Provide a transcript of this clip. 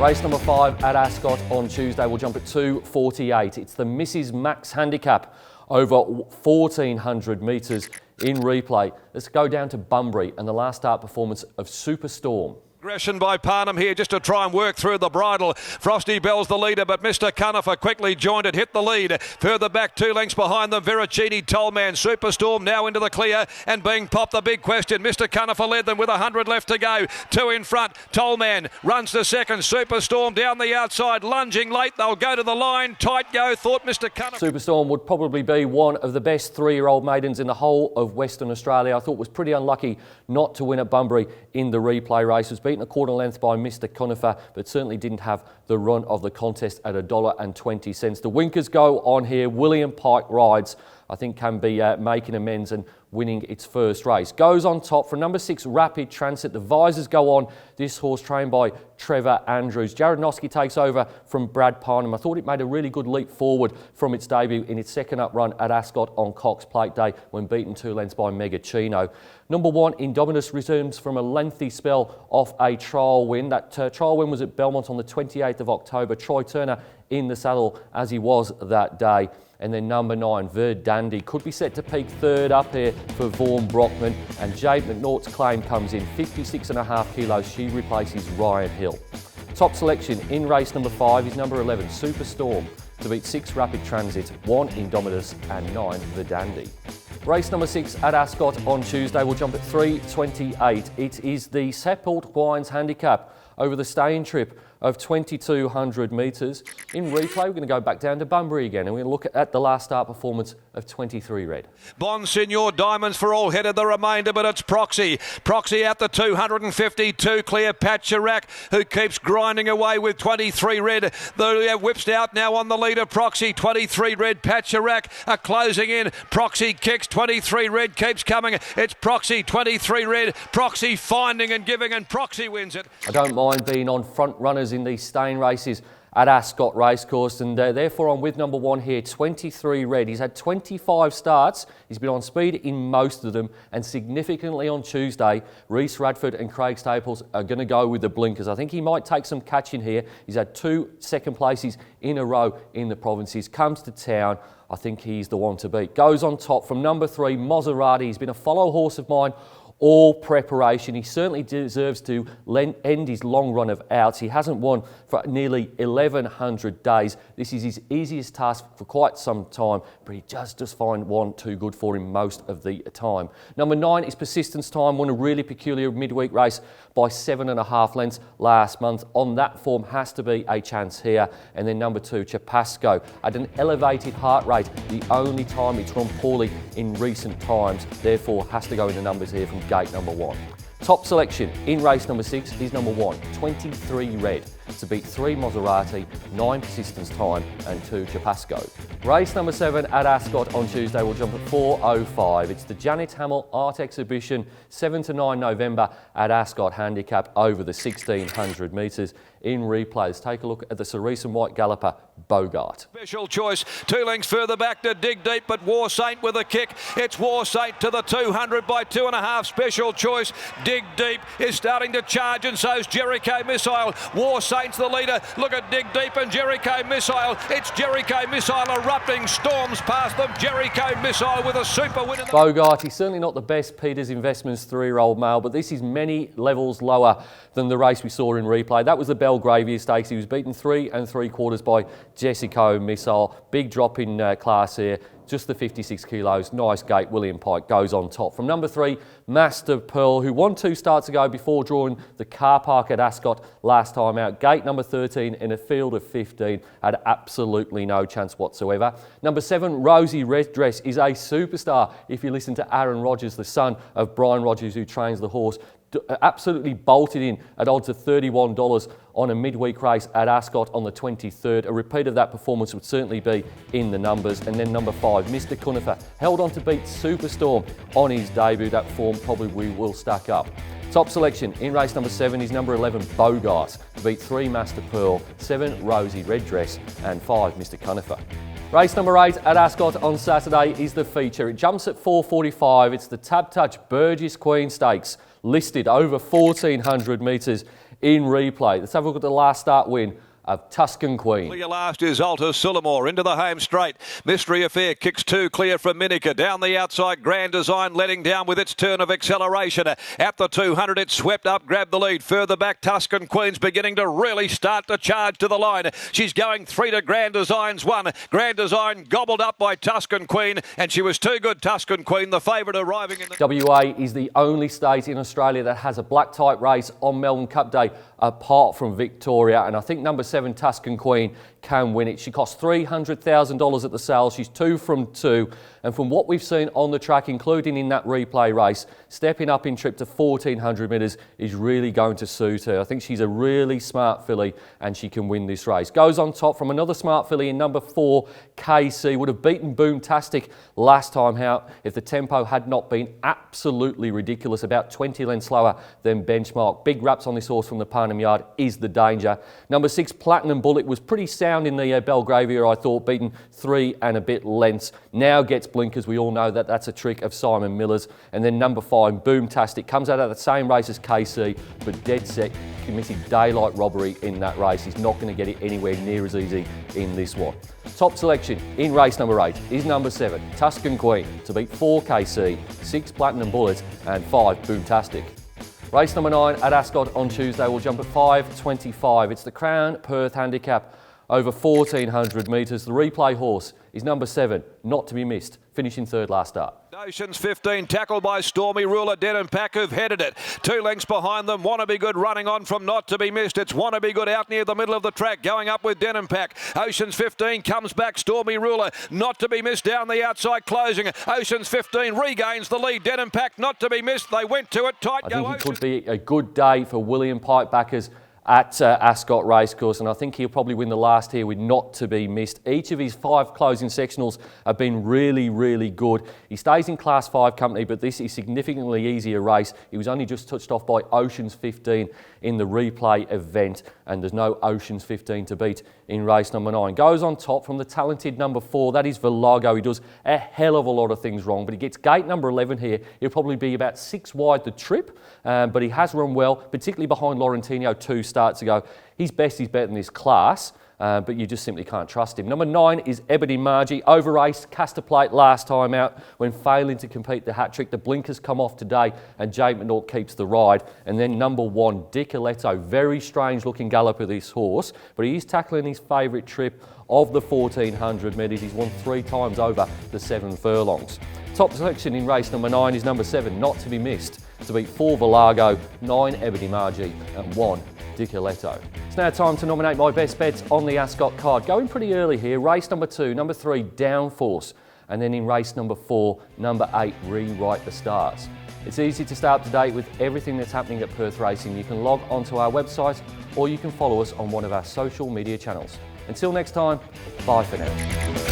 Race number 5 at Ascot on Tuesday will jump at 2:48. It's the Mrs. Max Handicap over 1,400 metres in replay. Let's go down to Bunbury and the last start performance of Superstorm. Aggression by Parnham here just to try and work through the bridle. Frosty Bell's the leader, but Mr. Cunifer quickly joined it, hit the lead. Further back, 2 lengths behind them, Veracini, Tollman, Superstorm now into the clear and being popped. The big question, Mr. Cunifer led them with 100 left to go. 2 in front, Tollman runs to second, Superstorm down the outside, lunging late. They'll go to the line, tight go, thought Mr. Cunifer. Superstorm would probably be one of the best 3-year-old maidens in the whole of Western Australia. I thought was pretty unlucky not to win at Bunbury in the replay race. Was beaten a quarter length by Mr. Cunifer, but certainly didn't have the run of the contest at $1.20. The winkers go on here. William Pike rides, I think, can be making amends and winning its first race. Goes on top for number 6, Rapid Transit. The visors go on. This horse trained by Trevor Andrews. Jared Noski takes over from Brad Parnham. I thought it made a really good leap forward from its debut in its second up run at Ascot on Cox Plate Day when beaten 2 lengths by Mega Chino. Number 1, Indominus, returns from a lengthy spell off a trial win. That trial win was at Belmont on the 28th of October. Troy Turner in the saddle as he was that day. And then number 9, Verdandi, could be set to peak third up here for Vaughan Brockman. And Jade McNaught's claim comes in, 56.5 kilos. She replaces Ryan Hill. Top selection in race number 5 is number 11, Superstorm, to beat 6 Rapid Transit, 1 Indominus and 9 Verdandi. Race number 6 at Ascot on Tuesday will jump at 3:28. It is the Seppelt Wines Handicap over the staying trip of 2,200 metres. In replay, we're going to go back down to Bunbury again and we're going to look at the last start performance of 23 Red. Bonsignor Diamonds for all headed the remainder, but it's Proxy. Proxy out the 252, Cleopatra Rack, who keeps grinding away with 23 Red. The whips out now on the leader, Proxy, 23 Red, Patcherack are closing in. Proxy kicks, 23 Red keeps coming. It's Proxy, 23 Red, Proxy finding and giving, and Proxy wins it. I don't mind being on front runners in these staying races at Ascot Racecourse, and therefore I'm with number 1 here, 23 Red. He's had 25 starts. He's been on speed in most of them, and significantly on Tuesday, Reece Radford and Craig Staples are going to go with the blinkers. I think he might take some catching here. He's had 2 second places in a row in the provinces. Comes to town. I think he's the one to beat. Goes on top from number 3, Maserati. He's been a follow horse of mine all preparation. He certainly deserves to end his long run of outs. He hasn't won for nearly 1,100 days. This is his easiest task for quite some time, but he just find one too good for him most of the time. Number 9 is Persistence Time, won a really peculiar midweek race by 7.5 lengths last month. On that form, has to be a chance here. And then number 2, Chapasco, at an elevated heart rate, the only time it's run poorly in recent times, therefore has to go in the numbers here from gate number 1. Top selection in race number 6 is number 1, 23 Red, to beat 3 Maserati, 9 Persistence Time and 2 Chapasco. Race number 7 at Ascot on Tuesday will jump at 4:05. It's the Janet Hamill Art Exhibition, 7 to 9 November at Ascot Handicap over the 1,600 metres. In replays, take a look at the Cerise and White Galloper, Bogart. Special choice, 2 lengths further back to Dig Deep, but War Saint with a kick. It's War Saint to the 200 by 2.5. Special choice, Dig Deep is starting to charge, and so's Jericho Missile. War Saint's the leader. Look at Dig Deep and Jericho Missile. It's Jericho Missile erupting, storms past them. Jericho Missile with a super win. Bogart, he's certainly not the best Peters Investments 3-year-old male, but this is many levels lower than the race we saw in replay. That was the Belgravia Stakes. He was beaten 3 3/4 by Jessica Missile. Big drop in class here. Just the 56 kilos. Nice gate. William Pike goes on top. From number 3, Master Pearl, who won 2 starts ago before drawing the car park at Ascot last time out. Gate number 13 in a field of 15. Had absolutely no chance whatsoever. Number 7, Rosie Red Dress, is a superstar if you listen to Aaron Rodgers, the son of Brian Rodgers, who trains the horse. Absolutely bolted in at odds of $31 on a midweek race at Ascot on the 23rd. A repeat of that performance would certainly be in the numbers. And then number 5, Mr. Cunifer, held on to beat Superstorm on his debut. That form probably will stack up. Top selection in race number 7 is number 11, Bogart, to beat 3 Master Pearl, 7 Rosie Red Dress and 5 Mr. Cunifer. Race number 8 at Ascot on Saturday is the feature. It jumps at 4:45. It's the Tab Touch Burgess Queen Stakes, listed over 1,400 metres in replay. Let's have a look at the last start win of Tuscan Queen. Clear last is Alta Sillamore into the home straight. Mystery Affair kicks 2 clear from Minica. Down the outside, Grand Design letting down with its turn of acceleration. At the 200, it swept up, grabbed the lead. Further back, Tuscan Queen's beginning to really start to charge to the line. She's going 3 to Grand Design's 1. Grand Design gobbled up by Tuscan Queen, and she was too good, Tuscan Queen, the favourite arriving in the... WA is the only state in Australia that has a black type race on Melbourne Cup Day apart from Victoria, and I think number 7 Tuscan Queen can win it. She cost $300,000 at the sale. She's 2 from 2, and from what we've seen on the track, including in that replay race, stepping up in trip to 1400 metres is really going to suit her. I think she's a really smart filly and she can win this race. Goes on top from another smart filly in number 4 KC. Would have beaten Boomtastic last time out if the tempo had not been absolutely ridiculous, about 20 lengths slower than benchmark. Big wraps on this horse from the Parnham Yard is the danger. Number 6 Platinum Bullet was pretty sound in the Belgravia, I thought, beaten 3 and a bit lengths. Now gets blinkers. We all know that that's a trick of Simon Miller's. And then number 5 Boomtastic comes out of the same race as KC, but dead set, committed daylight robbery in that race. He's not going to get it anywhere near as easy in this one. Top selection in race number 8 is number 7 Tuscan Queen to beat 4 KC, 6 Platinum Bullets and 5 Boomtastic. Race number 9 at Ascot on Tuesday will jump at 5:25. It's the Crown Perth Handicap over 1400 metres. The replay horse is number 7, not to be missed, finishing 3rd last start. Oceans 15, tackled by Stormy Ruler, Dead Pack who've headed it. 2 lengths behind them, Wanna Be Good running on from Not to Be Missed. It's Wanna Be Good out near the middle of the track, going up with Dead Pack. Oceans 15 comes back, Stormy Ruler, Not to Be Missed down the outside, closing. Oceans 15 regains the lead, Dead Pack, Not to Be Missed. They went to it tight. I think it could be a good day for William Pike backers at Ascot Racecourse, and I think he'll probably win the last here with Not to Be Missed. Each of his 5 closing sectionals have been really, really good. He stays in Class 5 company, but this is significantly easier race. He was only just touched off by Oceans 15 in the replay event, and there's no Oceans 15 to beat in race number 9. Goes on top from the talented number 4, that is Velago. He does a hell of a lot of things wrong, but he gets gate number 11 here. He'll probably be about 6 wide the trip, but he has run well, particularly behind Laurentino 2 starts ago. His best is better than his class, but you just simply can't trust him. Number 9 is Ebony Margie, over-raced Castor Plate last time out when failing to complete the hat-trick. The blinkers come off today and Jake McNaught keeps the ride. And then number 1, Dicoletto, very strange looking galloper this horse, but he is tackling his favourite trip of the 1400 metres. He's won 3 times over the 7 furlongs. Top selection in race number 9 is number 7, Not to Be Missed, to beat 4 Velago, 9 Ebony Margie and 1 Dicoletto. It's now time to nominate my best bets on the Ascot card. Going pretty early here, race number 2, number 3 Downforce, and then in race number 4, number 8 Rewrite the Stars. It's easy to stay up to date with everything that's happening at Perth Racing. You can log onto our website or you can follow us on one of our social media channels. Until next time, bye for now.